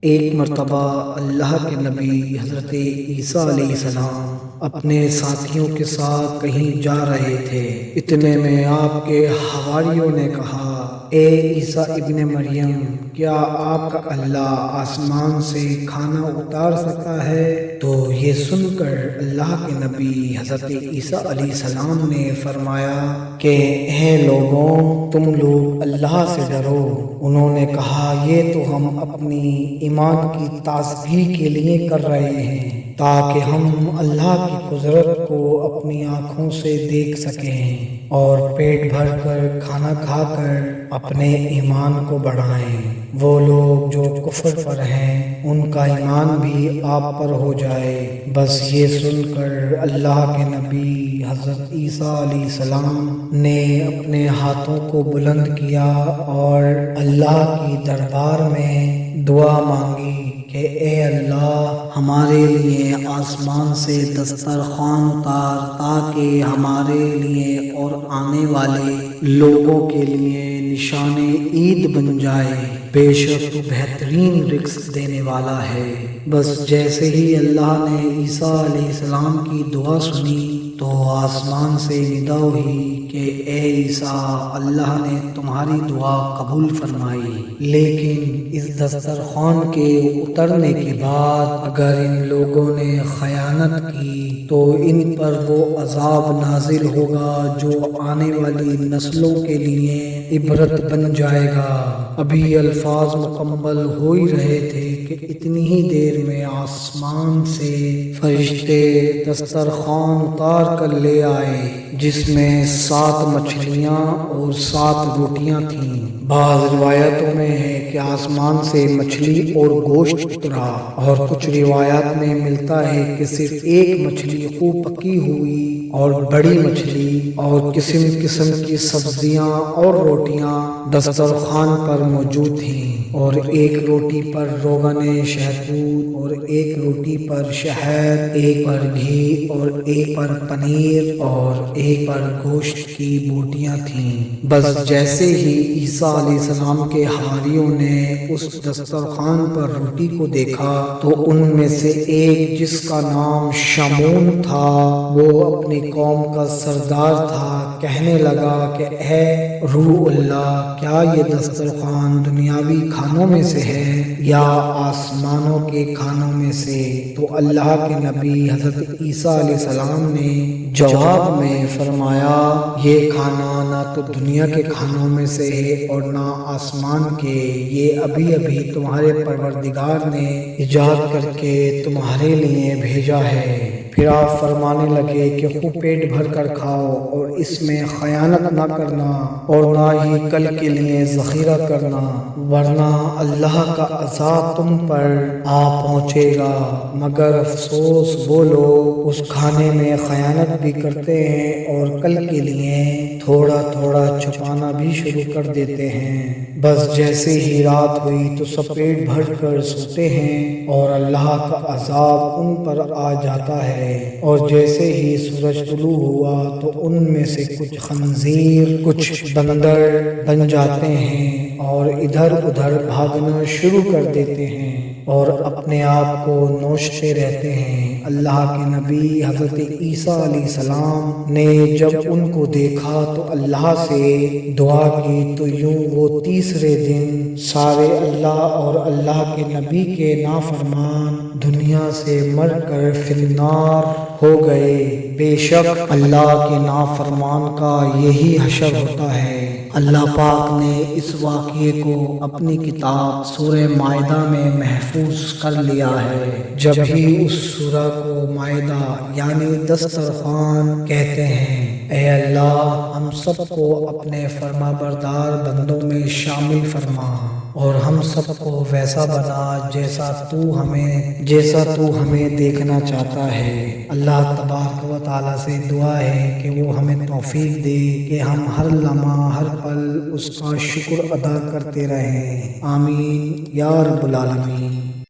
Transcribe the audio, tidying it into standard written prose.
ایک مرتبہ اللہ کے نبی حضرت عیسیٰ علیہ السلام اپنے ساتھیوں کے ساتھ کہیں جا رہے تھے۔ اتنے میں آپ کے حواریوں نے کہا، اے عیسیٰ ابن مریم، کیا آپ کا اللہ آسمان سے کھانا اتار سکتا ہے؟ تو یہ سن کر اللہ کے نبی حضرت عیسیٰ علیہ السلام نے فرمایا کہ اے لوگوں، تم لوگ اللہ سے ڈرو۔ انہوں نے کہا، یہ تو ہم اپنی ایمان کی تصدیق کے لیے کر رہے ہیں تاکہ ہم اللہ کی قدرت کو اپنی آنکھوں سے دیکھ سکیں اور پیٹ بھر کر کھانا کھا کر اپنے ایمان کو بڑھائیں۔ وہ لوگ جو کفر پر ہیں ان کا ایمان بھی آپ پر ہو جائے۔ بس یہ سن کر اللہ کے نبی حضرت عیسیٰ علیہ السلام نے اپنے ہاتھوں کو بلند کیا اور اللہ کی دربار میں دعا مانگی کہ اے اللہ، ہمارے لیے آسمان سے دسترخوان اتار تاکہ ہمارے لیے اور آنے والے لوگوں کے لیے نشان عید بن جائے۔ بے شک تو بہترین رزق دینے والا ہے۔ بس جیسے ہی اللہ نے عیسیٰ علیہ السلام کی دعا سنی تو آسمان سے ندا ہوئی کہ اے عیسیٰ، اللہ نے تمہاری دعا قبول فرمائی، لیکن اس دسترخوان کے اترنے کے بعد اگر ان لوگوں نے خیانت کی تو ان پر وہ عذاب نازل ہوگا جو آنے والی نسلوں کے لیے عبرت بن جائے گا۔ ابھی الفاظ مکمل ہو ہی رہے تھے کہ اتنی ہی دیر میں آسمان سے فرشتے دسترخوان اتار کر لے آئے، جس میں 7 مچھلیاں اور 7 روٹیاں تھیں۔ بعض روایتوں میں ہے کہ آسمان سے مچھلی اور گوشت اترا، اور کچھ روایات میں ملتا ہے کہ صرف ایک مچھلی خوب پکی ہوئی اور بڑی مچھلی اور قسم قسم کی سبزیاں اور روٹیاں دسترخوان پر موجود تھیں، اور ایک روٹی پر روغن شہتوت اور ایک روٹی پر شہد، ایک پر گھی اور ایک پر پنیر اور ایک پر گوشت کی بوٹیاں تھیں۔ بس جیسے ہی عیسیٰ علیہ السلام کے حواریوں نے اس دسترخوان پر روٹی کو دیکھا تو ان میں سے ایک، جس کا نام شمعون تھا، وہ اپنی قوم کا سردار تھا، کہنے لگا کہ اے روح اللہ، کیا یہ دسترخوان دنیاوی کھانوں میں سے ہے یا آسمانوں کے کھانوں میں سے؟ تو اللہ کے نبی حضرت عیسیٰ علیہ السلام نے جواب میں فرمایا، یہ کھانا نہ تو دنیا کے کھانوں میں سے ہے اور نہ آسمان کے، یہ ابھی ابھی تمہارے پروردگار نے ایجاد کر کے تمہارے لیے بھیجا ہے۔ پھر آپ فرمانے لگے کہ خوب پیٹ بھر کر کھاؤ اور اس میں خیانت نہ کرنا اور نہ ہی کل کے لیے ذخیرہ کرنا، ورنہ اللہ کا عذاب تم پر آ پہنچے گا۔ مگر افسوس، وہ لوگ اس کھانے میں خیانت بھی کرتے ہیں اور کل کے لیے تھوڑا تھوڑا چھپانا بھی شروع کر دیتے ہیں۔ بس جیسے ہی رات ہوئی تو سب پیٹ بھر کر سوتے ہیں اور اللہ کا عذاب ان پر آ جاتا ہے، اور جیسے ہی سورج طلوع ہوا تو ان میں سے کچھ خنزیر، کچھ بندر بن جاتے ہیں اور ادھر ادھر بھاگنا شروع کر دیتے ہیں اور اپنے آپ کو نوچتے رہتے ہیں۔ اللہ کے نبی حضرت عیسیٰ علیہ السلام نے جب ان کو دیکھا تو اللہ سے دعا کی تو یوں وہ تیسرے دن سارے اللہ اور اللہ کے نبی کے نافرمان دنیا سے مر کر فی النار ہو گئے۔ بے شک اللہ کے نافرمان کا یہی حشر ہوتا ہے۔ اللہ پاک نے اس واقعے کو اپنی کتاب سورہ مائدہ میں محفوظ کر لیا ہے۔ جب ہی اس سورہ کو مائدہ یعنی دسترخوان کہتے ہیں۔ اے اللہ، ہم سب کو اپنے فرما بردار بندوں میں شامل فرما اور ہم سب کو ویسا بنا جیسا تو ہمیں دیکھنا چاہتا ہے۔ اللہ تبارک و تعالیٰ سے دعا ہے کہ وہ ہمیں توفیق دے کہ ہم ہر لمحہ ہر پل اس کا شکر ادا کرتے رہیں۔ آمین یا رب العالمین۔